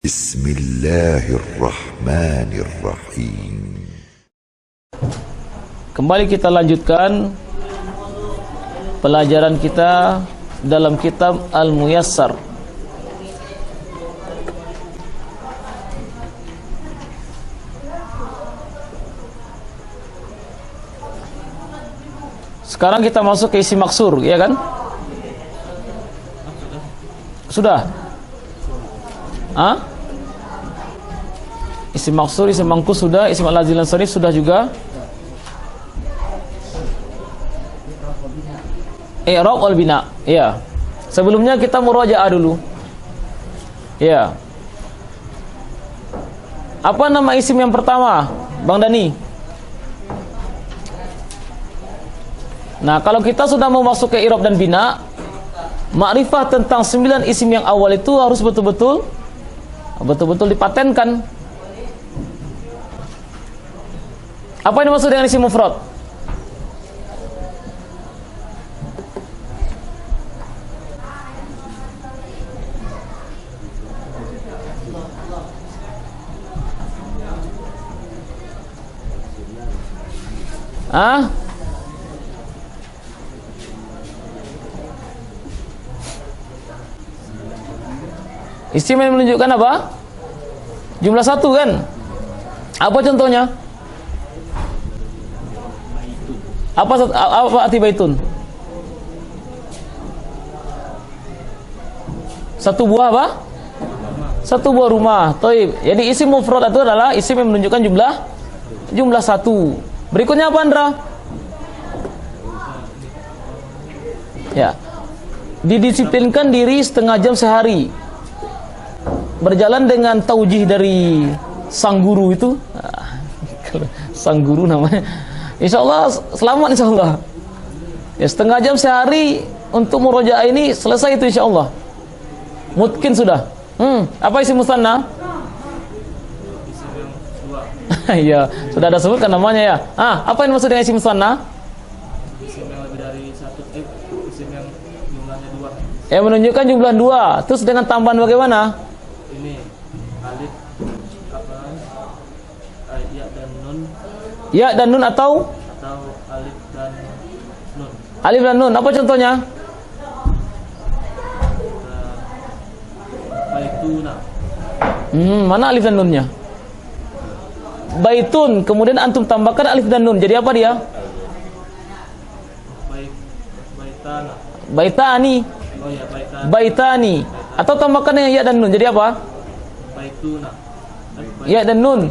Bismillahirrahmanirrahim. Kembali kita lanjutkan pelajaran kita dalam kitab Al-Muyassar. Sekarang kita masuk ke isi maksur, ya kan? Sudah? Isim maksur, isim mangkus sudah, isim al-lazim dan sarif sudah juga. I'rab wal bina. Ya. Sebelumnya kita murajaah dulu. Ya. Apa nama isim yang pertama, Bang Dani? Nah, kalau kita sudah mau masuk ke i'rab dan bina, makrifah tentang 9 isim yang awal itu harus betul-betul dipatenkan. Apa yang dimaksud dengan isim mufrad? Isim yang menunjukkan apa? Jumlah satu kan? Apa contohnya? Apa arti baitun? Satu buah apa? Satu buah rumah. Toib. Jadi isim mufrad itu adalah isim yang menunjukkan jumlah satu. Berikutnya apa, Andra? Ya. Didisiplinkan diri setengah jam sehari. Berjalan dengan taujih dari sang guru itu. Sang guru namanya. Insyaallah selamat insyaallah. Ya, setengah jam sehari untuk murojaah ini selesai itu insyaallah. Mungkin sudah. Apa isi musanna? Isim yang dua. Iya, sudah ada sebutkan namanya ya. Apa yang maksud dengan isim musanna? Isim yang lebih dari satu, isim yang jumlahnya dua. Yang menunjukkan jumlah dua. Terus dengan tambahan bagaimana? Ini alif ya dan nun. Ya dan nun atau alif dan nun. Alif dan nun. Apa contohnya? Baituna. Mana alif dan nunnya? Baitun. Kemudian antum tambahkan alif dan nun. Jadi apa dia? Baitana. Baitani. Oh ya, baitani. Atau tambahkan yang ya dan nun. Jadi apa? Baituna. Ya dan nun.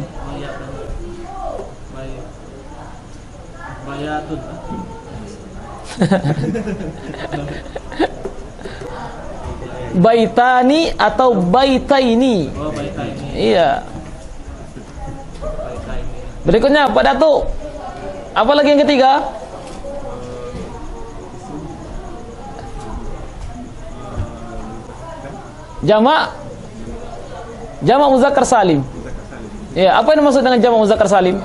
Bayatun. Baitani atau baitaini. Oh, baitaini. Iya. Baitaini. Berikutnya Pak Datuk. Apa lagi yang ketiga? Jamak muzakkar salim. Iya, apa yang dimaksud dengan jamak muzakkar salim?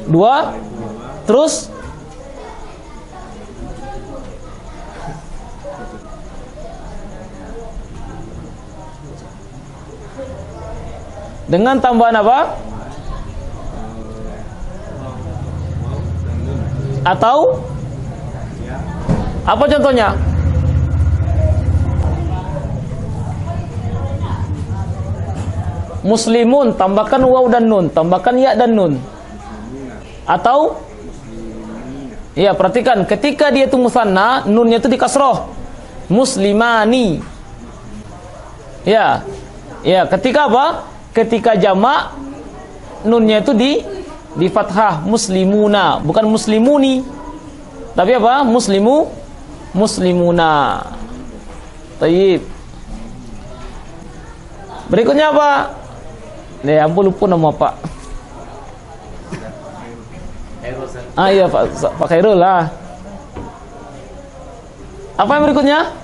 Dua, terus dengan tambahan apa? Atau apa contohnya? Muslimun, tambahkan waw dan nun, tambahkan ya dan nun. Atau iya, perhatikan ketika dia itu musanna, nunnya itu dikasroh. Muslimani. Ya. Ya, ketika apa? Ketika jamak nunnya itu di fathah, muslimuna, bukan muslimuni. Tapi apa? Muslimuna. Taib. Berikutnya apa? Ampun lupa nama Pak. Iya Pak Khairul lah. Apa yang berikutnya?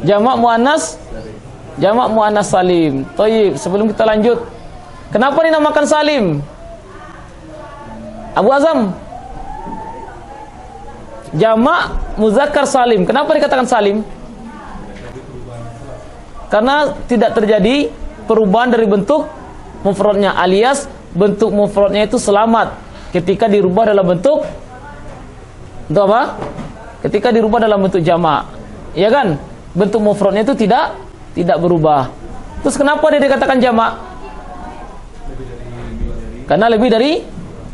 Jamak muannas Jamak muannas salim. Thayyib, sebelum kita lanjut, kenapa dinamakan salim? Abu Azam. Jamak muzakkar salim. Kenapa dikatakan salim? Karena tidak terjadi perubahan dari bentuk mufradnya, alias bentuk mufradnya itu selamat ketika dirubah dalam bentuk apa? Ketika dirubah dalam bentuk jamak. Ya kan? Bentuk mufradnya itu tidak berubah. Terus kenapa dia dikatakan jamak? Karena lebih dari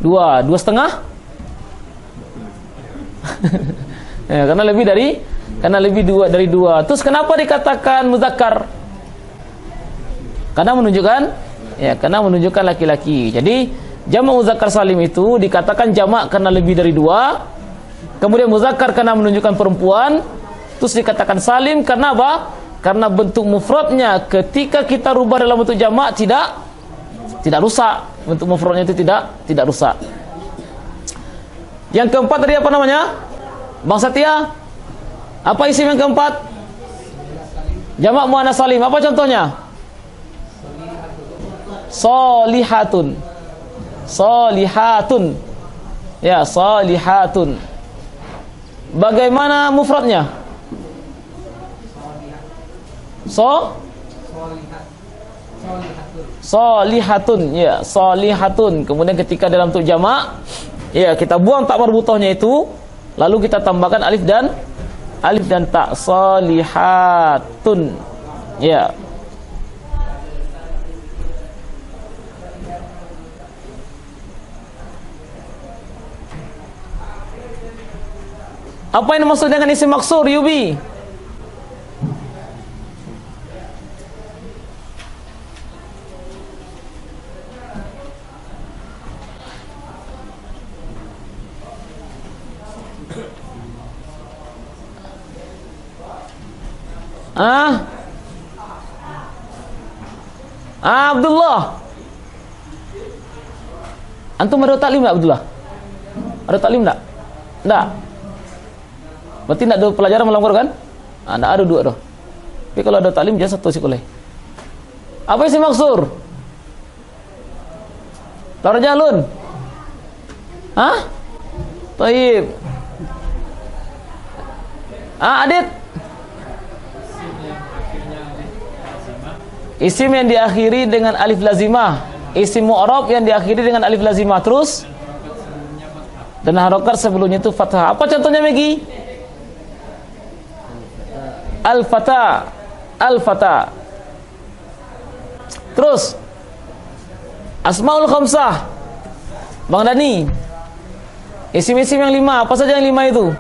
dua setengah. Ya, karena lebih dari dua. Terus kenapa dikatakan muzakkar? Karena menunjukkan laki-laki. Jadi jamak muzakkar salim itu dikatakan jamak karena lebih dari dua. Kemudian muzakkar karena menunjukkan perempuan. Terus dikatakan salim karena apa? Karena bentuk mufradnya ketika kita rubah dalam bentuk jamak tidak rusak. Bentuk mufradnya itu tidak rusak. Yang keempat tadi apa namanya? Bang Satya, apa isim yang keempat? Jamak muannas salim. Apa contohnya? Solihatun. Solihatun. Ya, solihatun. Bagaimana mufradnya? Solihatun. Ya, solihatun. Kemudian ketika dalam bentuk jamak, ya, kita buang tak marbutahnya itu, lalu kita tambahkan alif dan ta. Solihatun. Ya. Apa yang dimaksud dengan isim maksur, Yubi? Abdullah. Antum ada taklim enggak, Abdullah? Ada taklim enggak? Enggak. Berarti enggak ada pelajaran malam kan? Enggak ada dua doh. Tapi kalau ada taklim jangan satu sih boleh. Apa sih maksur? Tarjalun. Baik. Adit. Isim yang diakhiri dengan alif lazimah. Isim mu'rab yang diakhiri dengan alif lazimah. Terus dan harokat sebelumnya itu fathah. Apa contohnya, Megi? Al-fata. Al-fata. Terus asmaul khamsah. Bang Dani, isim-isim yang 5. Apa saja yang 5 itu?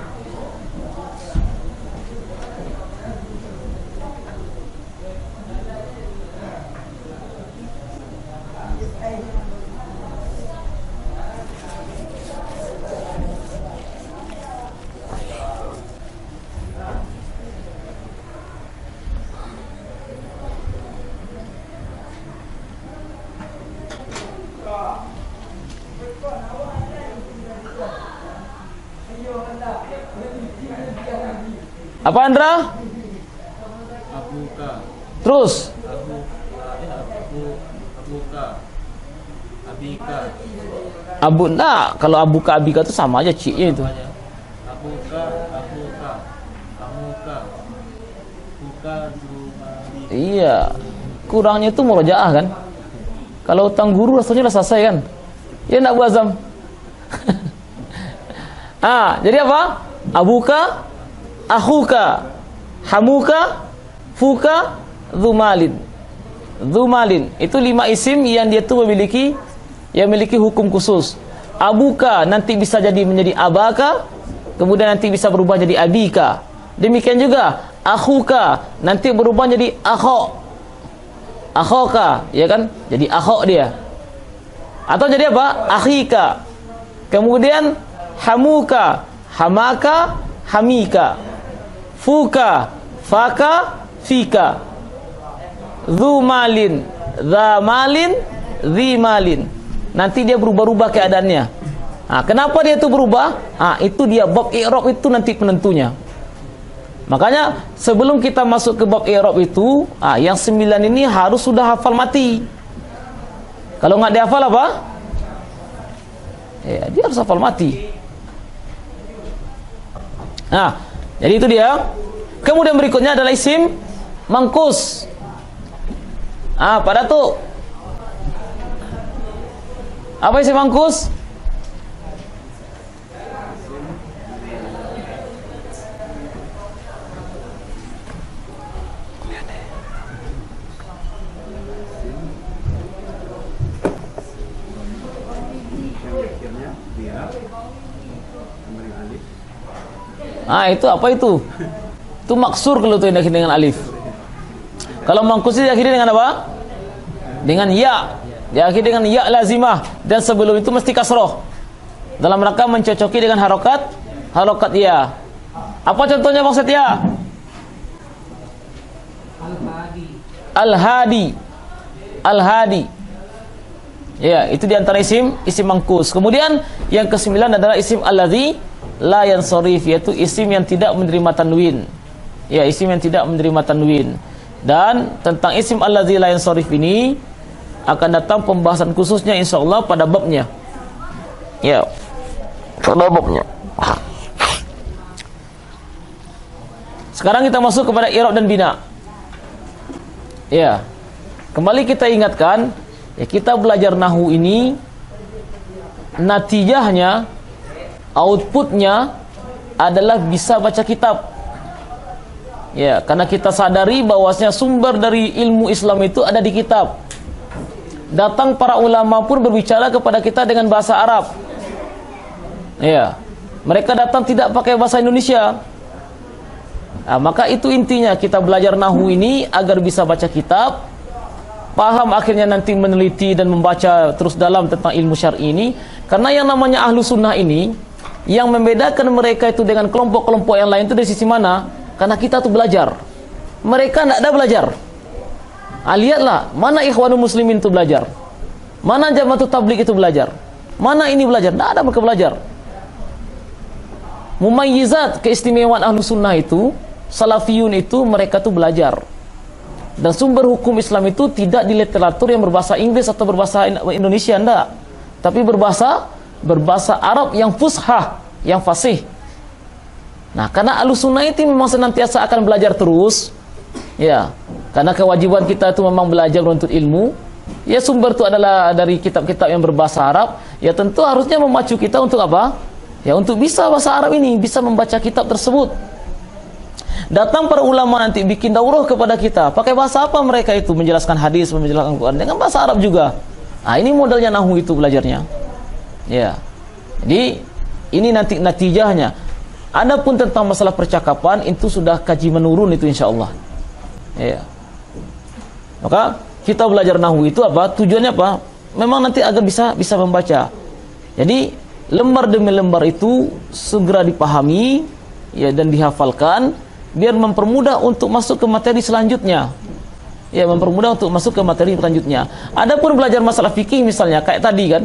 Apa, Andra? Abuka. Terus Abika. Kalau abuka abika itu sama aja ciknya itu. Abuka. Amuka. Buka Zumali. Iya. Kurangnya itu murojaah kan? Kalau utang guru rasanya udah selesai kan? Ya enggak, Bu Azam? Jadi apa? Abuka, akhuka, hamuka, fuka, dzumalin. Dzumalin itu 5 isim yang dia tuh memiliki hukum khusus. Abuka nanti bisa menjadi abaka, kemudian nanti bisa berubah jadi abika. Demikian juga akhuka nanti berubah jadi akhoka, ya kan? Jadi akhok dia. Atau jadi apa? Akhika. Kemudian hamuka, hamaka, hamika. Fuka, faka, fika. Dzumalin, dzamalin, dzimalin. Nanti dia berubah-ubah keadaannya. Kenapa dia itu berubah? Itu dia bab i'rab itu nanti penentunya. Makanya sebelum kita masuk ke bab i'rab itu, yang 9 ini harus sudah hafal mati. Kalau nggak dihafal apa? Ya, dia harus hafal mati. Nah, jadi itu dia. Kemudian berikutnya adalah isim mangkus. Pada tuh apa isim mangkus? Itu apa itu? Itu maksur kalau itu diakhiri dengan alif. Kalau mangkus itu diakhiri dengan apa? Dengan ya. Diakhiri dengan ya lazimah, dan sebelum itu mesti kasroh. Dalam rangka mencocoki dengan harokat ya. Apa contohnya Bang Setia? Al-hadi. Ya, itu diantara isim mangkus. Kemudian yang ke-9 adalah isim alladzi la yansharif, yaitu isim yang tidak menerima tanwin. Ya, isim yang tidak menerima tanwin. Dan tentang isim alladzi la yansharif ini akan datang pembahasan khususnya insyaallah pada babnya. Ya, pada babnya. Sekarang kita masuk kepada i'rab dan bina. Ya. Kembali kita ingatkan, ya, kita belajar nahwu ini natijahnya, outputnya adalah bisa baca kitab. Ya, karena kita sadari bahwasanya sumber dari ilmu Islam itu ada di kitab. Datang para ulama pun berbicara kepada kita dengan bahasa Arab. Ya, mereka datang tidak pakai bahasa Indonesia. Nah, maka itu intinya kita belajar nahwu ini agar bisa baca kitab, paham akhirnya nanti meneliti dan membaca terus dalam tentang ilmu syar'i ini. Karena yang namanya ahlu sunnah ini, yang membedakan mereka itu dengan kelompok-kelompok yang lain itu dari sisi mana? Karena kita tuh belajar, mereka tidak ada belajar. Lihatlah, mana ikhwanul muslimin itu belajar, mana jamaatut tabligh itu belajar, mana ini belajar, tidak ada mereka belajar. Mumayyizat, keistimewaan ahlu sunnah itu, salafiyun itu, mereka tuh belajar. Dan sumber hukum Islam itu tidak di literatur yang berbahasa Inggris atau berbahasa Indonesia, enggak, tapi berbahasa Arab yang fushah, yang fasih. Nah, karena Ahlussunnah itu memang senantiasa akan belajar terus, ya, karena kewajiban kita itu memang belajar menuntut ilmu. Ya, sumber itu adalah dari kitab-kitab yang berbahasa Arab. Ya, tentu harusnya memacu kita untuk apa? Ya, untuk bisa bahasa Arab ini, bisa membaca kitab tersebut. Datang para ulama nanti bikin daurah kepada kita. Pakai bahasa apa mereka itu? Menjelaskan hadis, menjelaskan Quran dengan bahasa Arab juga. Ini modelnya nahwu itu belajarnya. Ya. Jadi ini nanti natijahnya. Adapun tentang masalah percakapan itu sudah kaji menurun itu insyaallah. Ya. Maka kita belajar nahwu itu apa? Tujuannya apa? Memang nanti agar bisa membaca. Jadi lembar demi lembar itu segera dipahami, ya, dan dihafalkan biar mempermudah untuk masuk ke materi selanjutnya. Ya, mempermudah untuk masuk ke materi selanjutnya. Adapun belajar masalah fikih misalnya kayak tadi kan,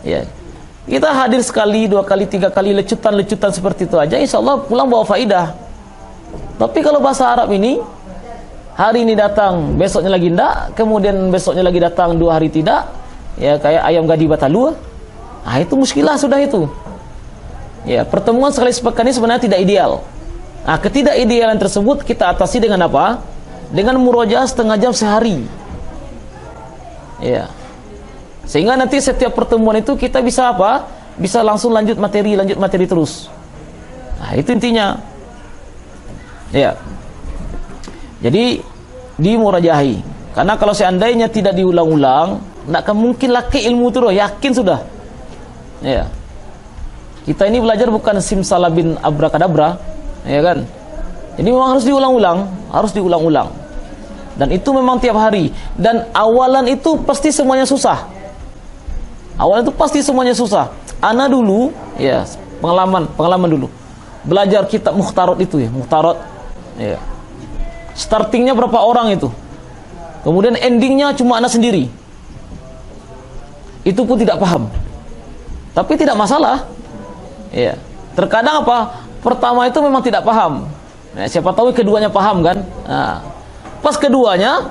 ya, kita hadir sekali, 2 kali, 3 kali lecutan-lecutan seperti itu aja, insyaallah pulang bawa faidah. Tapi kalau bahasa Arab ini, hari ini datang, besoknya lagi enggak, kemudian besoknya lagi datang, 2 hari tidak, ya, kayak ayam gadi batalu. Itu muskilah sudah itu. Ya, pertemuan sekali sepekan ini sebenarnya tidak ideal. Ketidakidealan tersebut kita atasi dengan apa? Dengan murojaah setengah jam sehari. Ya. Sehingga nanti setiap pertemuan itu kita bisa apa? Bisa langsung lanjut materi terus. Itu intinya. Ya. Jadi dimurajahi. Karena kalau seandainya tidak diulang-ulang, tidak akan mungkin laki ilmu itu, yakin sudah. Ya. Kita ini belajar bukan simsalabin abrakadabra, ya kan? Jadi memang harus diulang-ulang, Dan itu memang tiap hari. Dan awalan itu pasti semuanya susah. Awalan itu pasti semuanya susah. Ana dulu, ya, pengalaman dulu. Belajar kitab Mukhtarat itu, ya, Mukhtarat. Ya. Startingnya berapa orang itu? Kemudian endingnya cuma ana sendiri. Itu pun tidak paham. Tapi tidak masalah. Ya. Terkadang apa? Pertama itu memang tidak paham. Nah, siapa tahu keduanya paham kan? Nah, pas keduanya,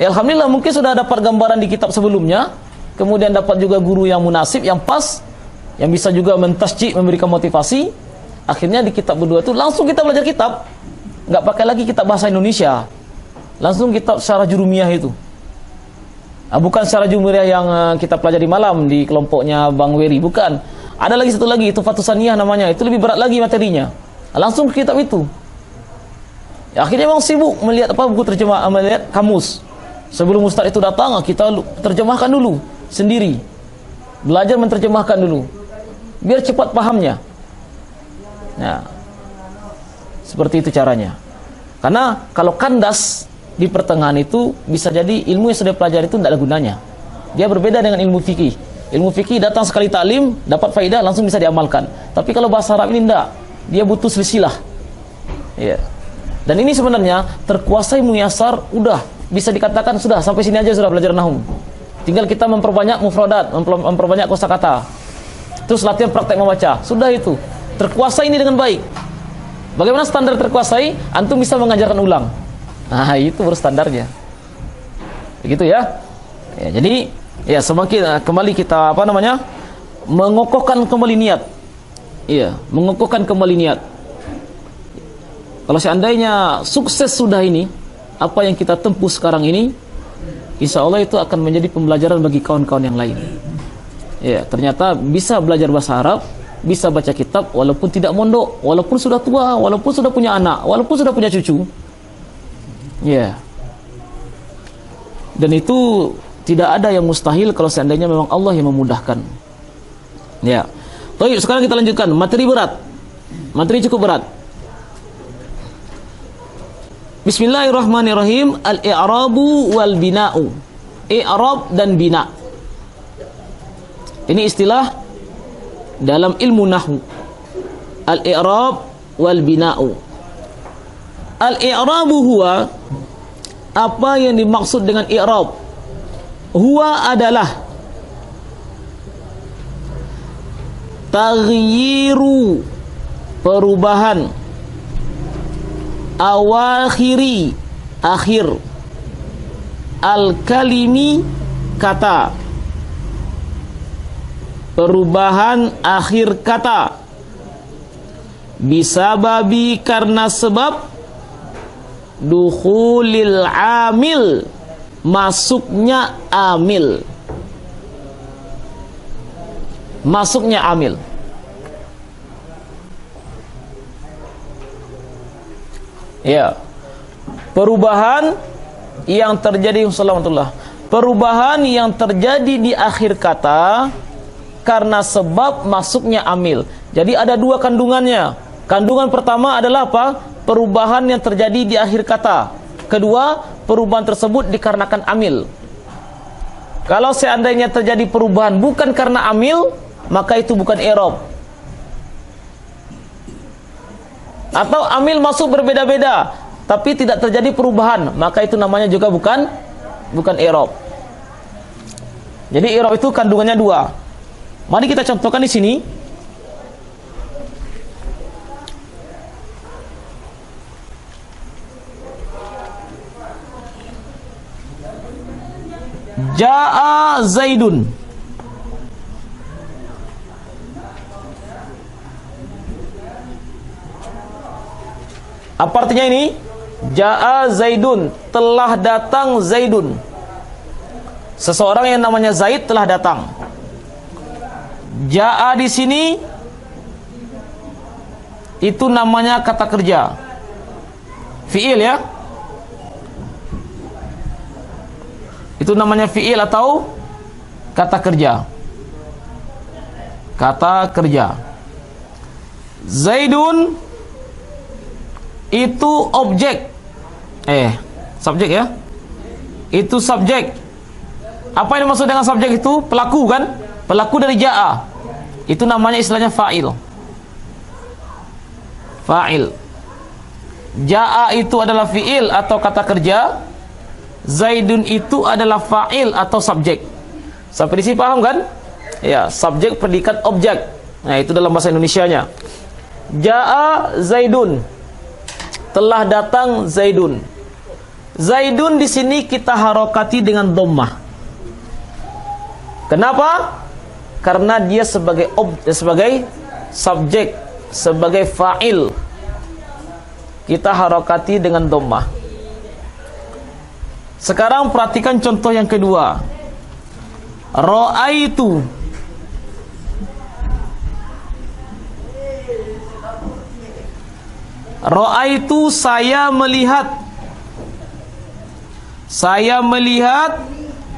ya alhamdulillah mungkin sudah dapat gambaran di kitab sebelumnya, kemudian dapat juga guru yang munasib, yang pas, yang bisa juga mentasjik, memberikan motivasi. Akhirnya di kitab berdua itu langsung kita belajar kitab, nggak pakai lagi kitab bahasa Indonesia, langsung kitab secara jurumiyah itu. Bukan secara jurumiyah yang kita pelajari malam di kelompoknya Bang Weri, bukan. Ada lagi satu lagi, itu Fatusaniyah namanya, itu lebih berat lagi materinya. Langsung ke kitab itu. Ya, akhirnya memang sibuk melihat buku terjemah, melihat kamus. Sebelum ustaz itu datang, kita terjemahkan dulu sendiri. Belajar menerjemahkan dulu, biar cepat pahamnya. Nah, seperti itu caranya. Karena kalau kandas di pertengahan itu, bisa jadi ilmu yang sudah pelajari itu tidak ada gunanya. Dia berbeda dengan ilmu fikih. Ilmu fikih datang sekali taklim, dapat faedah, langsung bisa diamalkan. Tapi kalau bahasa Arab ini tidak, dia butuh silsilah. Ya. Dan ini sebenarnya terkuasai muyasar, udah bisa dikatakan sudah sampai sini aja sudah belajar nahwu. Tinggal kita memperbanyak mufradat, memperbanyak kosakata. Terus latihan praktek membaca. Sudah itu. Terkuasai ini dengan baik. Bagaimana standar terkuasai? Antum bisa mengajarkan ulang. Nah, itu baru standarnya. Begitu ya. Ya, jadi ya semakin kembali kita mengokohkan kembali niat. Iya, mengokohkan kembali niat. Kalau seandainya sukses sudah ini, apa yang kita tempuh sekarang ini, insya Allah itu akan menjadi pembelajaran bagi kawan-kawan yang lain. Ya, ternyata bisa belajar bahasa Arab, bisa baca kitab, walaupun tidak mondok, walaupun sudah tua, walaupun sudah punya anak, walaupun sudah punya cucu. Ya. Dan itu tidak ada yang mustahil kalau seandainya memang Allah yang memudahkan. Ya. Baik, sekarang kita lanjutkan. Materi berat. Materi cukup berat. Bismillahirrahmanirrahim. Al-i'rabu wal bina'u. I'rab dan bina. Ini istilah dalam ilmu nahwu. Al-i'rab wal bina'u. Al-i'rabu huwa, apa yang dimaksud dengan i'rab? Huwa adalah taghyiru, perubahan, awakhiri, akhir, al-kalimi, kata, perubahan akhir kata, bisababi, karena sebab, dukhulil amil, masuknya amil. Masuknya amil. Ya. Perubahan yang terjadi, perubahan yang terjadi di akhir kata karena sebab masuknya amil. Jadi ada dua kandungannya. Kandungan pertama adalah apa? Perubahan yang terjadi di akhir kata. Kedua, perubahan tersebut dikarenakan amil. Kalau seandainya terjadi perubahan bukan karena amil, maka itu bukan i'rab. Atau amil masuk berbeda-beda tapi tidak terjadi perubahan, maka itu namanya juga bukan i'rab. Jadi i'rab itu kandungannya dua. Mari kita contohkan di sini. Ja'a Zaidun. Apa artinya ini? Ja'a Zaidun, telah datang Zaidun. Seseorang yang namanya Zaid telah datang. Ja'a di sini itu namanya kata kerja. Fi'il ya. Itu namanya fi'il atau kata kerja. Kata kerja. Zaidun itu objek. Subjek ya. Itu subjek. Apa yang dimaksud dengan subjek itu? Pelaku kan? Pelaku dari ja'a. Itu namanya istilahnya fa'il. Fa'il. Ja'a itu adalah fi'il atau kata kerja. Zaidun itu adalah fa'il atau subjek. Sampai di sini paham kan? Ya, subjek, predikat, objek. Nah, itu dalam bahasa Indonesianya. Ja'a Zaidun. telah datang Zaidun. Zaidun di sini kita harokati dengan dhammah. Kenapa? Karena dia sebagai subjek, sebagai fa'il. Kita harokati dengan dhammah. Sekarang perhatikan contoh yang kedua. Ra'aitu. Ra'aitu, saya melihat. Saya melihat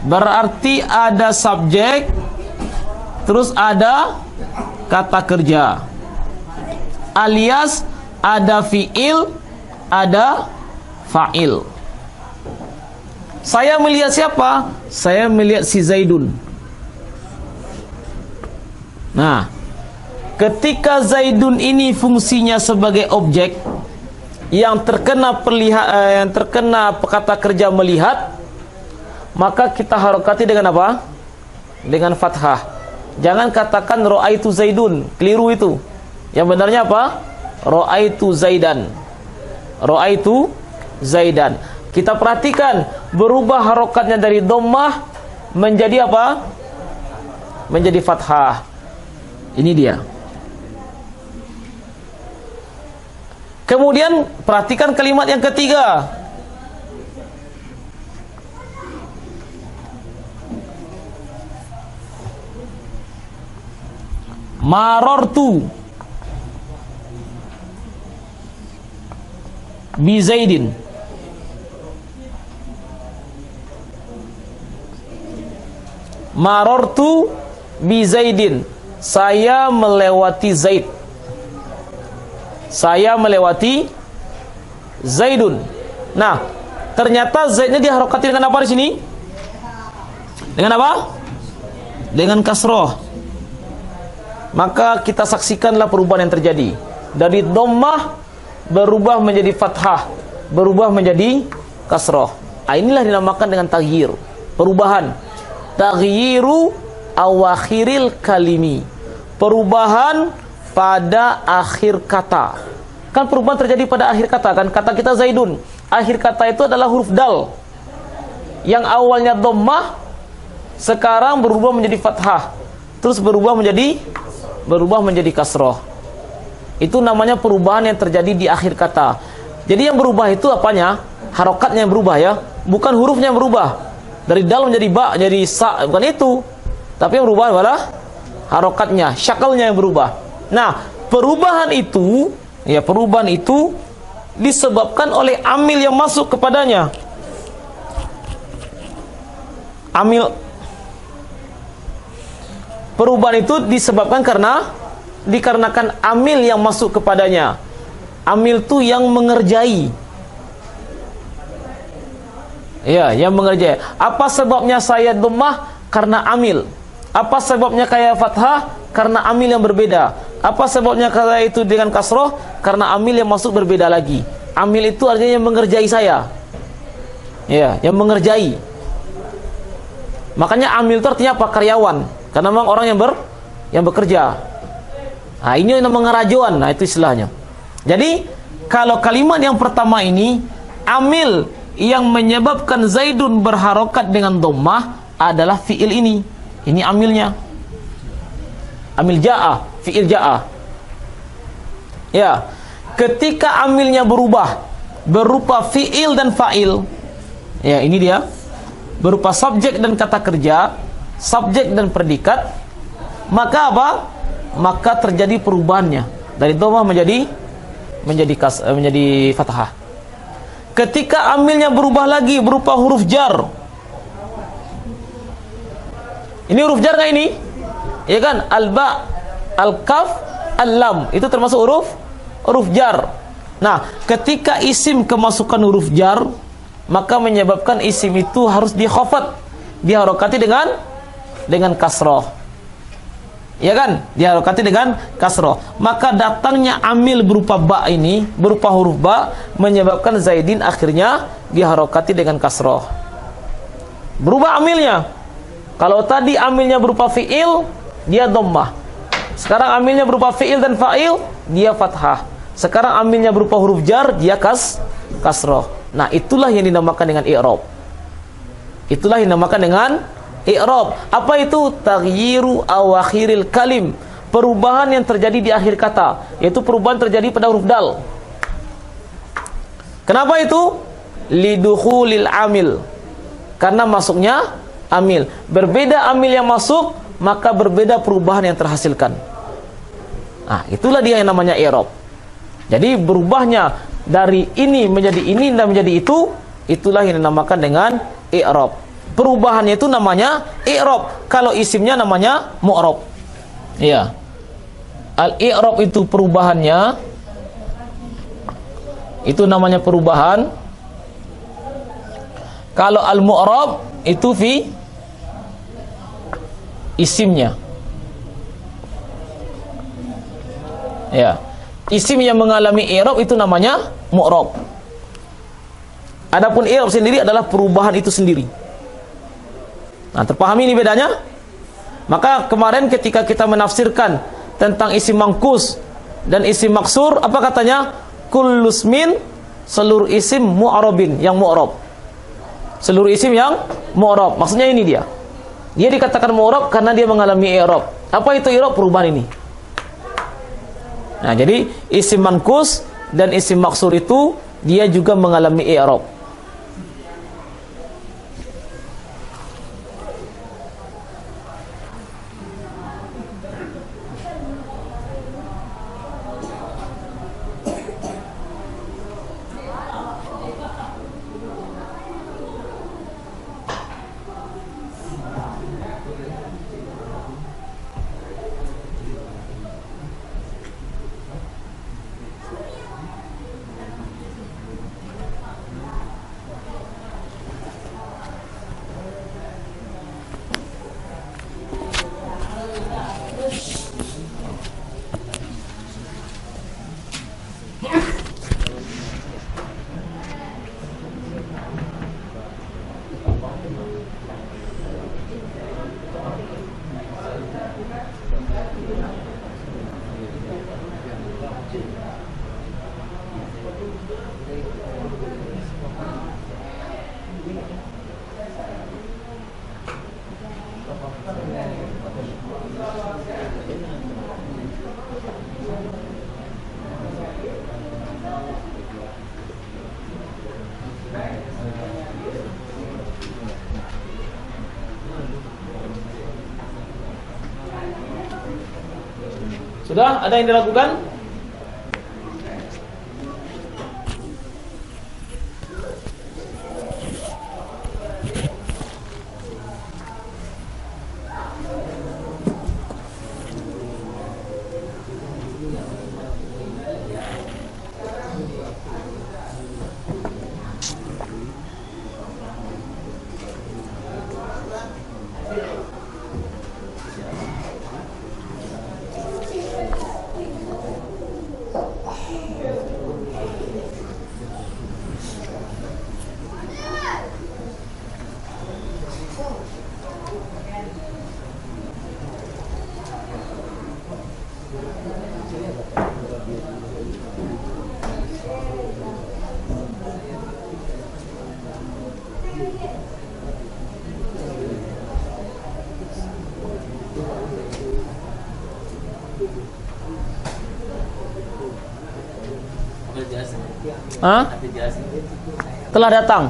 berarti ada subjek, terus ada kata kerja, alias ada fiil, ada fa'il. Saya melihat siapa? Saya melihat si Zaidun. Nah, ketika Zaidun ini fungsinya sebagai objek yang terkena kata kerja melihat, maka kita harokati dengan apa? Dengan fathah. Jangan katakan ra'aitu Zaidun, keliru itu. Yang benarnya apa? Ra'aitu Zaidan. Ra'aitu Zaidan. Kita perhatikan, berubah harokatnya dari dhammah menjadi apa? Menjadi fathah. Ini dia. Kemudian perhatikan kalimat yang ketiga. Marartu bi Zaidin. Marartu bi Zaidin. Saya melewati Zaid. Saya melewati Zaidun. Nah, ternyata Zaidnya diharokati dengan apa di sini? Dengan apa? Dengan kasroh. Maka kita saksikanlah perubahan yang terjadi. Dari dhammah berubah menjadi fathah, berubah menjadi kasroh. Inilah dinamakan dengan taghyir, perubahan. Taghyiru awakhiril kalimi. Perubahan pada akhir kata. Kan perubahan terjadi pada akhir kata kan? Kata kita Zaidun. Akhir kata itu adalah huruf dal. Yang awalnya dhammah sekarang berubah menjadi fathah. Terus berubah menjadi kasroh. Itu namanya perubahan yang terjadi di akhir kata. Jadi yang berubah itu apanya? Harokatnya yang berubah ya. Bukan hurufnya yang berubah. Dari dal menjadi ba, jadi sa, bukan itu. Tapi yang berubah adalah harokatnya, syakalnya yang berubah. Nah, perubahan itu disebabkan oleh amil yang masuk kepadanya. Perubahan itu disebabkan dikarenakan amil yang masuk kepadanya. Amil itu yang mengerjai. Ya, yang mengerjai. Apa sebabnya saya dhammah? Karena amil. Apa sebabnya kayak fathah? Karena amil yang berbeda. Apa sebabnya kata itu dengan kasroh? Karena amil yang masuk berbeda lagi. Amil itu artinya yang mengerjai saya. Ya, yang mengerjai. Makanya amil itu artinya apa? Karyawan. Karena memang orang yang bekerja. Nah, ini namanya rajuan. Nah, itu istilahnya. Jadi, kalau kalimat yang pertama ini, amil yang menyebabkan Zaidun berharokat dengan dhammah adalah fi'il ini. Ini amilnya. Amil ja'a, fi'il ja'a. Ya, ketika amilnya berubah berupa fi'il dan fa'il. Ya, ini dia. Berupa subjek dan kata kerja, subjek dan predikat. Maka apa? Maka terjadi perubahannya dari dhammah menjadi fathah. Ketika amilnya berubah lagi berupa huruf jar. Ini huruf jar nggak ini? Ya kan? Al-ba, al-kaf, al-lam. Itu termasuk huruf jar. Nah, ketika isim kemasukan huruf jar, maka menyebabkan isim itu harus dikhafat, diharokati dengan kasroh. Ya kan? Diharokati dengan kasroh. Maka datangnya amil berupa ba ini, berupa huruf ba, menyebabkan Zaidin akhirnya diharokati dengan kasroh. Berubah amilnya. Kalau tadi amilnya berupa fi'il, dia dhammah. Sekarang amilnya berupa fi'il dan fa'il, dia fathah. Sekarang amilnya berupa huruf jar, dia kasroh. Nah, itulah yang dinamakan dengan i'rab. Itulah yang dinamakan dengan i'rab. Apa itu? Taghyiru awakhiril kalim. Perubahan yang terjadi di akhir kata, yaitu perubahan terjadi pada huruf dal. Kenapa itu? Lidukhulil amil. Karena masuknya amil. Berbeda amil yang masuk, maka berbeda perubahan yang terhasilkan. Nah, itulah dia yang namanya i'rab. Jadi berubahnya dari ini menjadi ini dan menjadi itu, itulah yang dinamakan dengan i'rab. Perubahannya itu namanya i'rab. Kalau isimnya namanya mu'rab. Iya. Al-i'rab itu perubahannya, itu namanya perubahan. Kalau al-mu'rab itu fi isimnya. Ya. Isim yang mengalami i'rab itu namanya mu'rab. Adapun i'rab sendiri adalah perubahan itu sendiri. Nah, terpahami ini bedanya? Maka kemarin ketika kita menafsirkan tentang isim mangkus dan isim maksur, apa katanya? Kullusmin, seluruh isim mu'rabin, yang mu'rab. Seluruh isim yang mu'rab. Maksudnya ini dia. Dia dikatakan mu'rab karena dia mengalami i'rab. Apa itu i'rab? Perubahan ini. Nah, jadi isim mankus dan isim maksur itu dia juga mengalami i'rab. Sudah? Ada yang diragukan? Hah? Telah datang.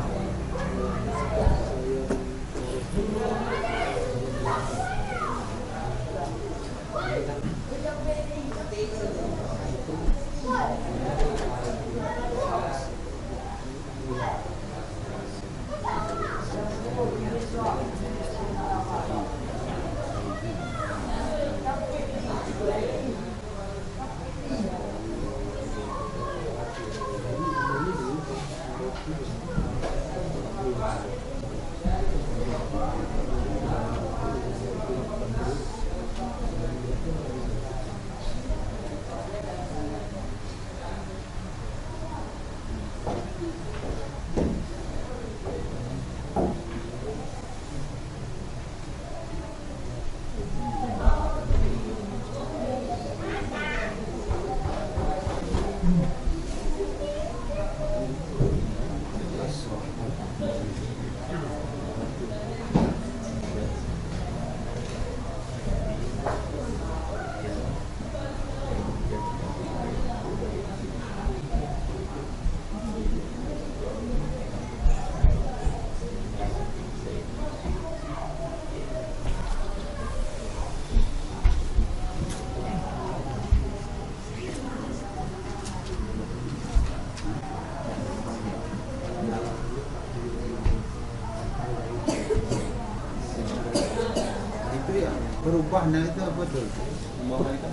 Berubahnya itu apa tuh?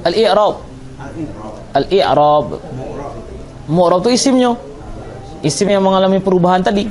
Al-i'rab. Al-i'rab. Al-i'rab. Mu'rab. Mu'rab itu isimnya. Isim yang mengalami perubahan tadi.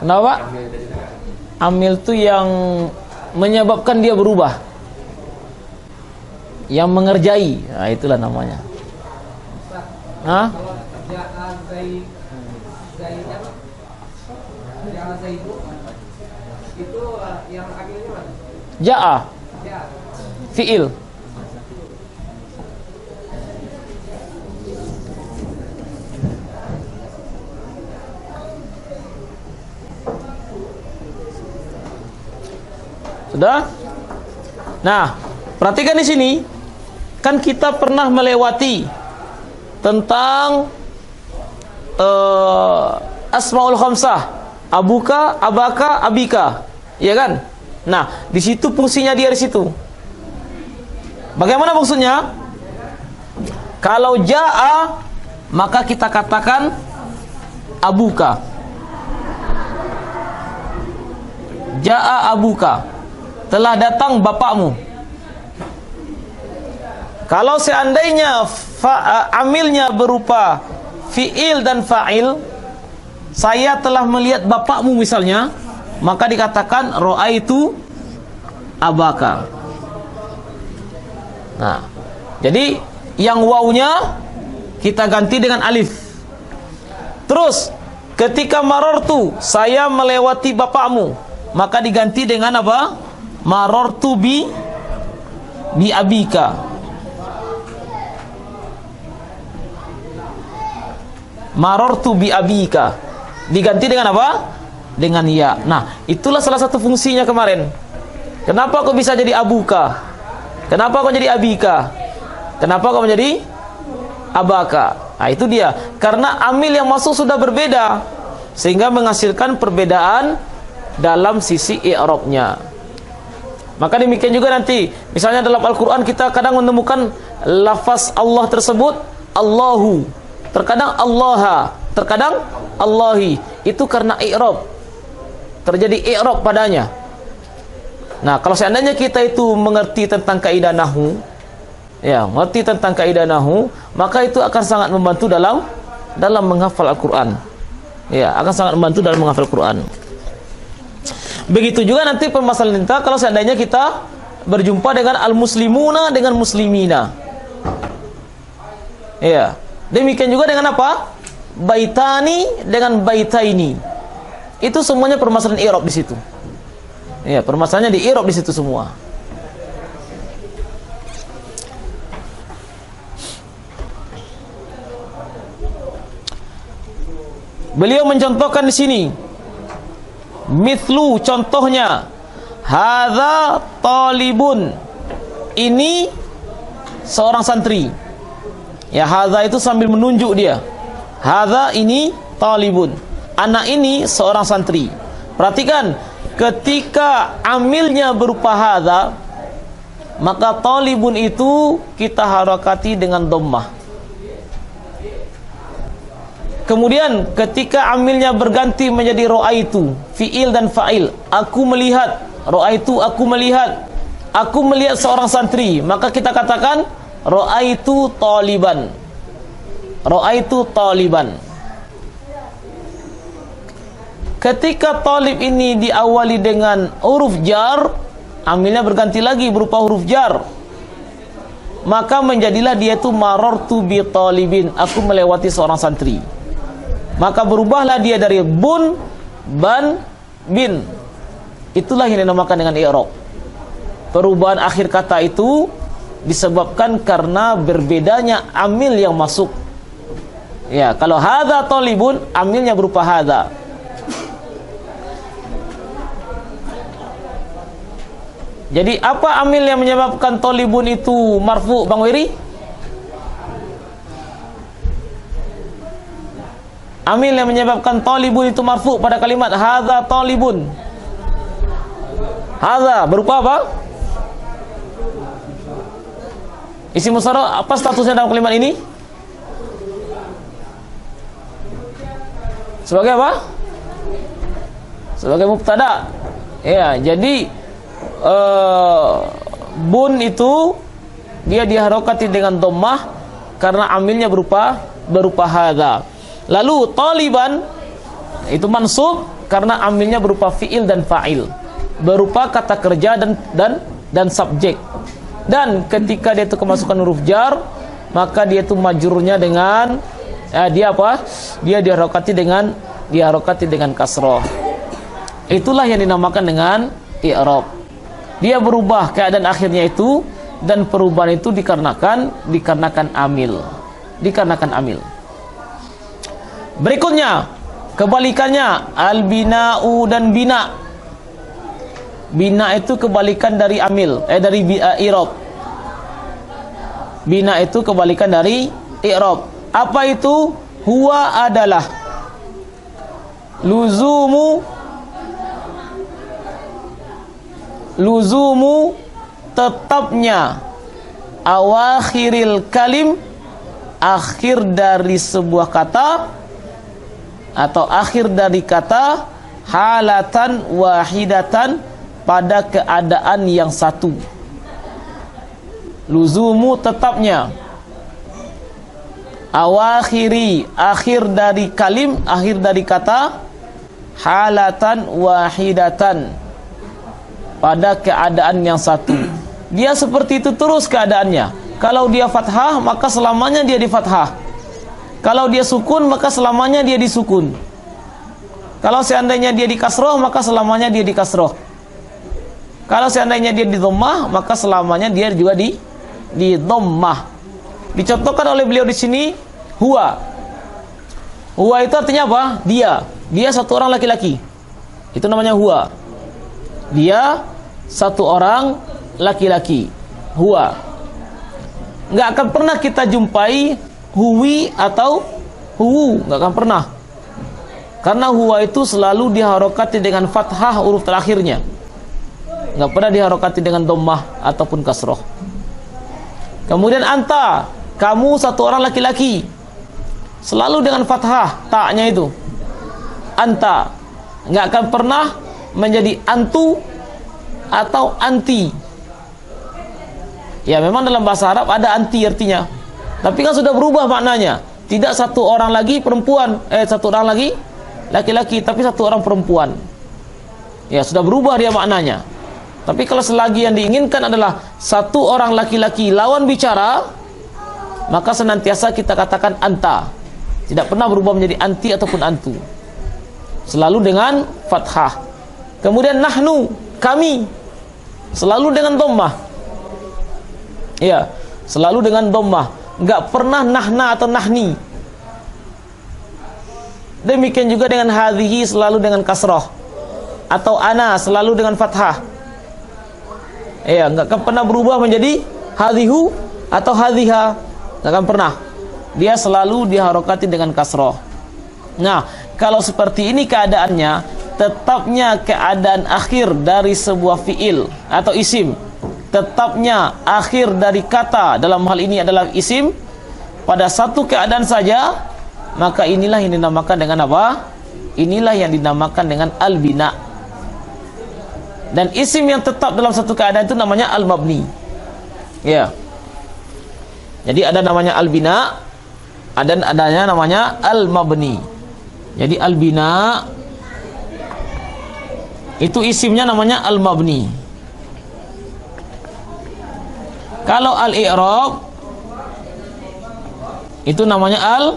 Kenapa? Amil itu yang menyebabkan dia berubah, yang mengerjai. Nah, itulah namanya. Hah? Itu yang akhirnya mana? Ja'a. Fi'il. Sudah? Nah, perhatikan di sini. Kan kita pernah melewati tentang Asmaul Khamsah. Abuka, abaka, abika. Iya kan? Nah, di situ fungsinya dia di situ. Bagaimana maksudnya? Kalau ja'a, maka kita katakan abuka. Ja'a abuka. Telah datang bapakmu. Kalau seandainya amilnya berupa fi'il dan fa'il, saya telah melihat bapakmu misalnya, maka dikatakan ra'aitu abaka. Nah, jadi yang wawnya kita ganti dengan alif. Terus ketika marartu, saya melewati bapakmu, maka diganti dengan apa? Marartu bi abika. Marartu bi abika. Diganti dengan apa? Dengan ya. Nah, itulah salah satu fungsinya kemarin. Kenapa kok bisa jadi abuka? Kenapa kok jadi abika? Kenapa kok menjadi abaka? Nah, itu dia. Karena amil yang masuk sudah berbeda, sehingga menghasilkan perbedaan dalam sisi i'rabnya. Maka demikian juga nanti, misalnya dalam Al-Quran kita kadang menemukan lafaz Allah tersebut Allahu, terkadang Allaha, terkadang Allahi. Itu karena i'rab, terjadi i'rab padanya. Nah, kalau seandainya kita itu mengerti tentang kaidah nahwu, ya, mengerti tentang kaidah nahwu, maka itu akan sangat membantu dalam menghafal Al-Quran. Ya, akan sangat membantu dalam menghafal Al-Quran. Begitu juga nanti permasalahan kita kalau seandainya kita berjumpa dengan al-muslimuna dengan muslimina. Ya. Demikian juga dengan apa? Baitani dengan baitaini. Itu semuanya permasalahan i'rab di situ. Ya, permasalahannya di i'rab di situ semua. Beliau mencontohkan di sini. Mithlu, contohnya, hadza talibun. Ini seorang santri. Ya, hadza itu sambil menunjuk dia. Hadza ini talibun. Anak ini seorang santri. Perhatikan, ketika amilnya berupa hadza, maka talibun itu kita harakati dengan dhammah. Kemudian ketika amilnya berganti menjadi ra'aitu, fi'il dan fa'il, aku melihat, ra'aitu aku melihat, aku melihat seorang santri, maka kita katakan ra'aitu taliban. Ra'aitu taliban. Ketika talib ini diawali dengan huruf jar, amilnya berganti lagi berupa huruf jar, maka menjadilah dia itu marartu bi talibin, aku melewati seorang santri. Maka berubahlah dia dari bun, ban, bin. Itulah yang dinamakan dengan i'rab. Perubahan akhir kata itu disebabkan karena berbedanya amil yang masuk. Ya, kalau hadza talibun, amilnya berupa hadza. Jadi apa amil yang menyebabkan talibun itu marfu, Bang Wiri? Amil yang menyebabkan talibun itu marfu pada kalimat hadza talibun. Hadza berupa apa? Isim musyarrah, apa statusnya dalam kalimat ini? Sebagai apa? Sebagai mubtada. Ya, jadi bun itu dia diharokati dengan dhammah karena amilnya berupa hadza. Lalu taliban itu mansub karena amilnya berupa fiil dan fa'il, berupa kata kerja dan subjek. Dan ketika dia itu kemasukan huruf jar, maka dia itu majrurnya dengan dia apa? Dia diharokati dengan kasroh. Itulah yang dinamakan dengan i'rab. Dia berubah keadaan akhirnya itu, dan perubahan itu dikarenakan amil. Dikarenakan amil. Berikutnya, kebalikannya al-bina'u dan bina. Bina itu kebalikan dari amil, dari i'rab. Bina itu kebalikan dari i'rab. Apa itu? Huwa adalah luzumu tetapnya awakhiril kalim, akhir dari sebuah kata atau akhir dari kata, halatan wahidatan, pada keadaan yang satu. Luzumu tetapnya awakhiri, akhir dari kalim, akhir dari kata, halatan wahidatan, pada keadaan yang satu. Dia seperti itu terus keadaannya. Kalau dia fathah, maka selamanya dia di fathah. Kalau dia sukun, maka selamanya dia di sukun. Kalau seandainya dia di kasroh, maka selamanya dia di kasroh. Kalau seandainya dia di dhammah, maka selamanya dia juga di dhammah. Dicontohkan oleh beliau di sini huwa. Huwa itu artinya apa? Dia. Dia satu orang laki-laki. Itu namanya huwa. Dia satu orang laki-laki. Huwa. Nggak akan pernah kita jumpai huwi atau huwu, nggak akan pernah. Karena huwa itu selalu diharokati dengan fathah huruf terakhirnya. Nggak pernah diharokati dengan dhammah ataupun kasroh. Kemudian anta, kamu satu orang laki-laki, selalu dengan fathah ta'nya itu. Anta, nggak akan pernah menjadi antu atau anti. Ya, memang dalam bahasa Arab ada anti artinya, tapi kan sudah berubah maknanya. Tidak satu orang lagi perempuan, satu orang lagi laki-laki, tapi satu orang perempuan. Ya, sudah berubah dia maknanya. Tapi kalau selagi yang diinginkan adalah satu orang laki-laki lawan bicara, maka senantiasa kita katakan anta. Tidak pernah berubah menjadi anti ataupun antu. Selalu dengan fathah. Kemudian nahnu, kami, selalu dengan dhammah. Ya, selalu dengan dhammah. Enggak pernah nahna atau nahni. Demikian juga dengan hadhihi, selalu dengan kasrah. Atau ana, selalu dengan fathah. Ya, enggak akan pernah berubah menjadi hadhihu atau hadhiha. Enggak akan pernah. Dia selalu diharokati dengan kasrah. Nah, kalau seperti ini keadaannya, tetapnya keadaan akhir dari sebuah fiil atau isim, tetapnya akhir dari kata, dalam hal ini adalah isim, pada satu keadaan saja, maka inilah yang dinamakan dengan apa? Inilah yang dinamakan dengan al-bina. Dan isim yang tetap dalam satu keadaan itu namanya al-mabni. Ya. Jadi ada namanya al-bina, adanya namanya al-mabni. Jadi al-bina itu isimnya namanya al-mabni. Kalau al-i'rab itu namanya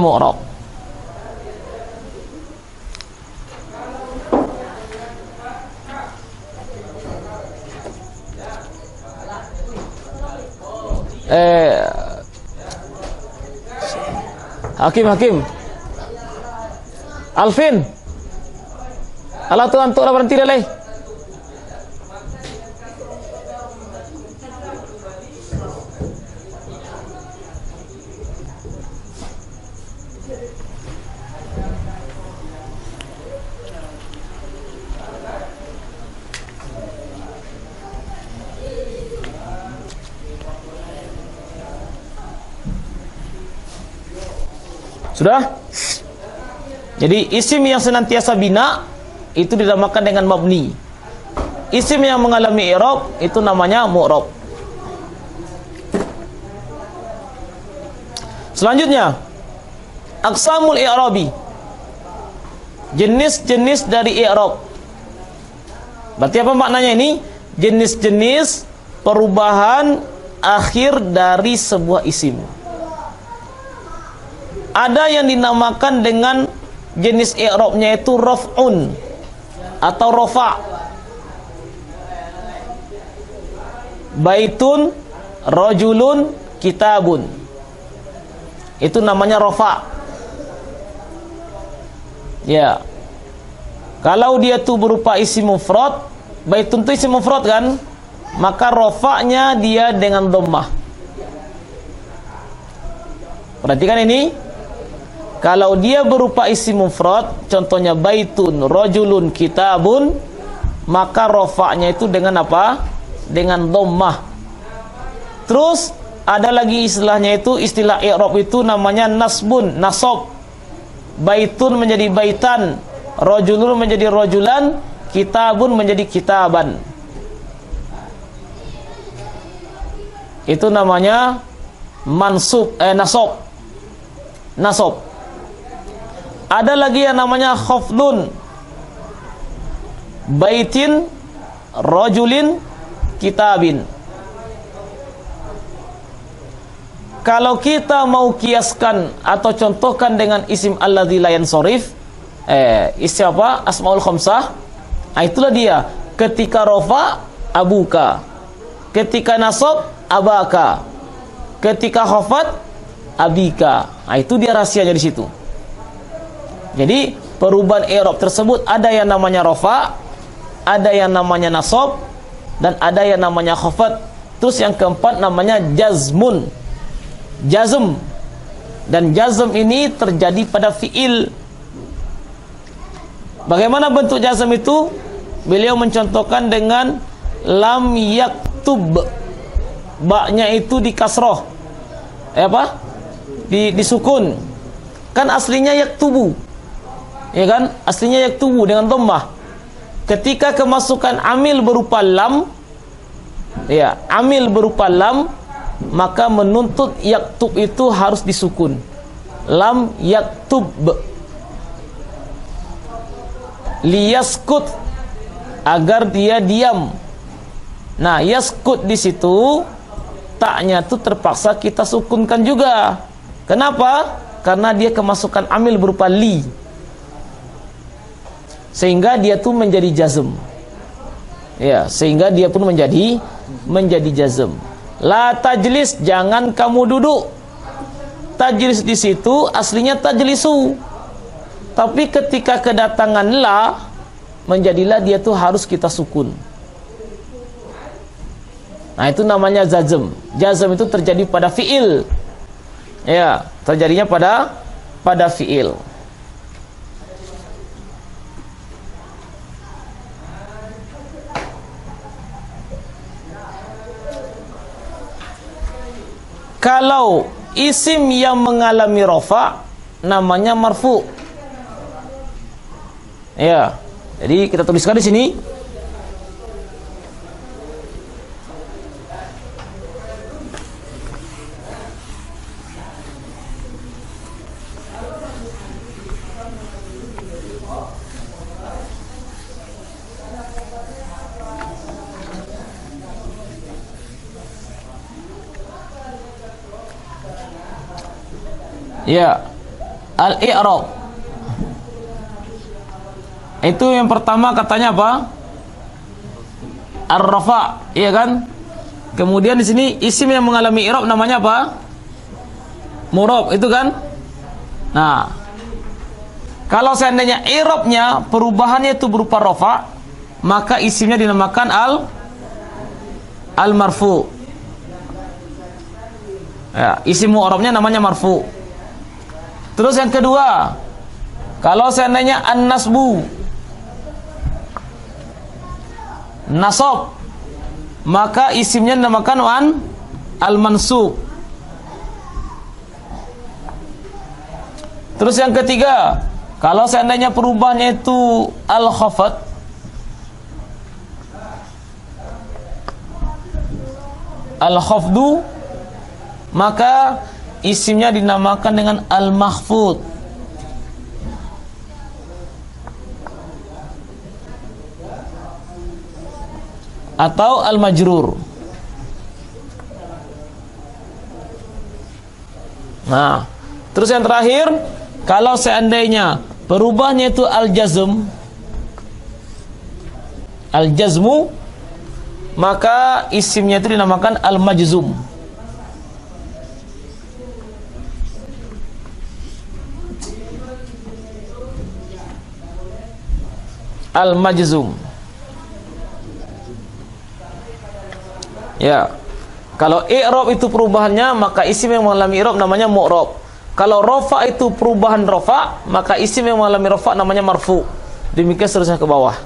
mu'rab. Hakim. Alvin. Alah tu antuk lah berhenti dah leh. Sudah? Jadi isim yang senantiasa bina itu dinamakan dengan mabni. Isim yang mengalami i'rab itu namanya mu'rab. Selanjutnya, aqsamul i'rabi. Jenis-jenis dari i'rab. Berarti apa maknanya ini? Jenis-jenis perubahan akhir dari sebuah isim. Ada yang dinamakan dengan jenis i'rabnya itu raf'un atau rafa'. Baitun, rajulun, kitabun. Itu namanya rafa'. Ya. Kalau dia tuh berupa isim mufrad, baitun itu isim mufrad kan? Maka rafa'nya dia dengan dhammah. Perhatikan ini. Kalau dia berupa isim mufrad, contohnya baitun, rajulun, kitabun, maka rafa'nya itu dengan apa? Dengan dhammah. Terus ada lagi istilahnya itu, istilah i'rab itu namanya nasbun, nasab. Baitun menjadi baitan, rajulun menjadi rajulan, kitabun menjadi kitaban. Itu namanya mansub, nasab. Nasab. Ada lagi yang namanya khafdun. Baitin, rajulin, kitabin. Kalau kita mau kiaskan atau contohkan dengan isim alladzi la yansharif, isim apa? Asmaul khamsah. Itulah dia. Ketika rafa, abuka. Ketika nasab, abaka. Ketika khafat, abika. Itu dia rahasianya di situ. Jadi perubahan i'rab tersebut ada yang namanya rafa', ada yang namanya nasab, dan ada yang namanya khafat. Terus yang keempat namanya jazmun. Jazm. Dan jazm ini terjadi pada fi'il. Bagaimana bentuk jazm itu? Beliau mencontohkan dengan lam yaktub. Ba-nya itu di kasroh. Disukun. Kan aslinya yaktubu. Ya kan? Aslinya yaktubu dengan dhammah. Ketika kemasukan amil berupa lam, ya, amil berupa lam, maka menuntut yaktub itu harus disukun. Lam yaktub. Liyaskut, agar dia diam. Nah, yaskut di situ taknya itu terpaksa kita sukunkan juga. Kenapa? Karena dia kemasukan amil berupa li. Sehingga dia tuh menjadi jazm. Ya, sehingga dia pun menjadi jazm. La tajlis, jangan kamu duduk. Tajlis di situ aslinya tajlisu. Tapi ketika kedatangan la, menjadilah dia tuh harus kita sukun. Nah, itu namanya jazm. Jazm itu terjadi pada fi'il. Ya, terjadinya pada fi'il. Kalau isim yang mengalami rafa namanya marfu. Ya. Jadi kita tuliskan di sini. Ya, al-i'rab. Itu yang pertama katanya apa? Ar-rafa, iya kan? Kemudian di sini isim yang mengalami i'rab namanya apa? Murab, itu kan? Nah, kalau seandainya i'rabnya perubahannya itu berupa rafa, maka isimnya dinamakan al-marfu. Ya, isim mu'rabnya namanya marfu. Terus yang kedua, kalau seandainya an-nasbu, nasab, maka isimnya dinamakan al-mansub. Terus yang ketiga, kalau seandainya perubahannya itu al-khafad, al-khafdu, maka isimnya dinamakan dengan al-mahfud. Atau al-majrur. Nah, terus yang terakhir, kalau seandainya perubahannya itu al-jazmu, maka isimnya itu dinamakan al-majzum. Al-majzum. Ya. Kalau i'rab itu perubahannya, maka isim yang mengalami i'rab namanya mu'rab. Kalau rafa itu perubahan rafa, maka isim yang mengalami rafa namanya marfu. Demikian seterusnya ke bawah.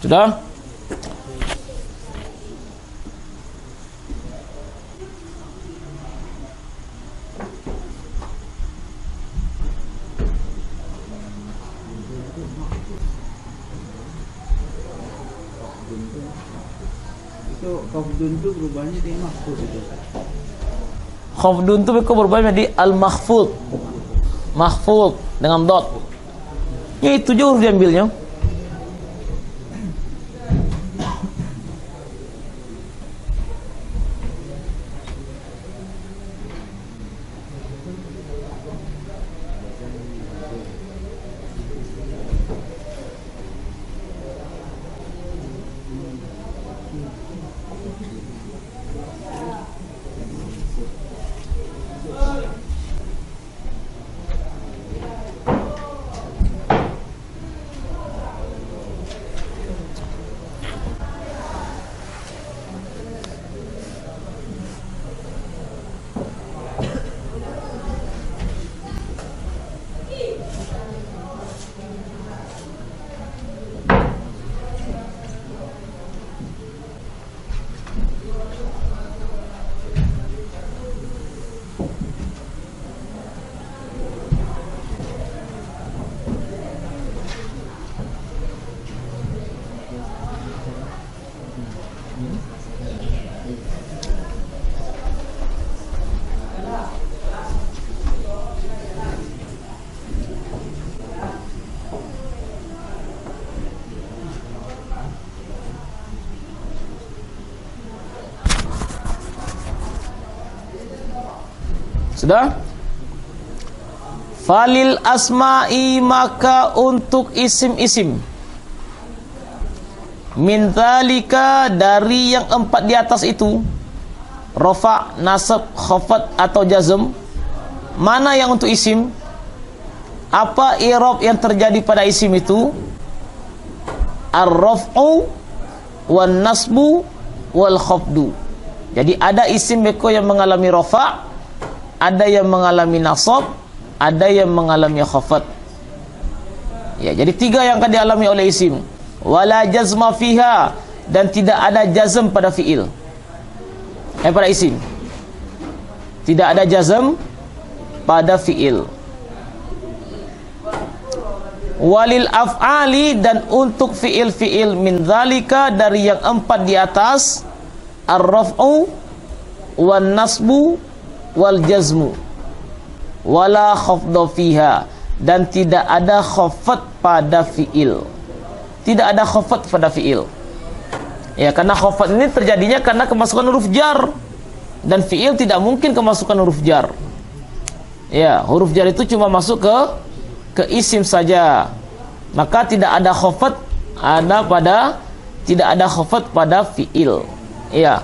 Sudah? Itu khafdun itu berubahnya di mahfud itu. Khafdun itu berubahnya di al-mahfud. Mahfud dengan dot. Ya itu jauh diambilnya. Sudah? Falil asma'i, maka untuk isim-isim, min dzalika, dari yang 4 di atas itu, rafa, nasab, khafat atau jazm. Mana yang untuk isim? Apa i'rab yang terjadi pada isim itu? Ar-raf'u wan nasbu wal khafdu. Jadi ada isim beko yang mengalami rafa', ada yang mengalami nasab, ada yang mengalami khafat. Ya, jadi 3 yang akan dialami oleh isim. Wala jazma fiha, dan tidak ada jazm pada fiil. Pada isim. Tidak ada jazm pada fiil. Walil af'ali, dan untuk fiil-fiil min dzalika, dari yang 4 di atas, ar-raf'u wan nasbu wal jazmu wala khafdha fiha, dan tidak ada khafat pada fiil. Tidak ada khafat pada fiil. Ya, karena khafat ini terjadinya karena kemasukan huruf jar, dan fiil tidak mungkin kemasukan huruf jar. Ya, huruf jar itu cuma masuk ke isim saja. Maka tidak ada khafat tidak ada khafat pada fiil. Ya.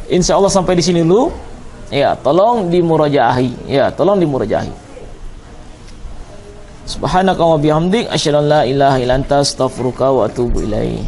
Insyaallah sampai di sini dulu. Ya, tolong dimurajaahi. Ya, tolong dimurajaahi. Subhanaka wa bihamdik, asyhadu an la ilaha illa anta, astaghfiruka wa atubu ilaik.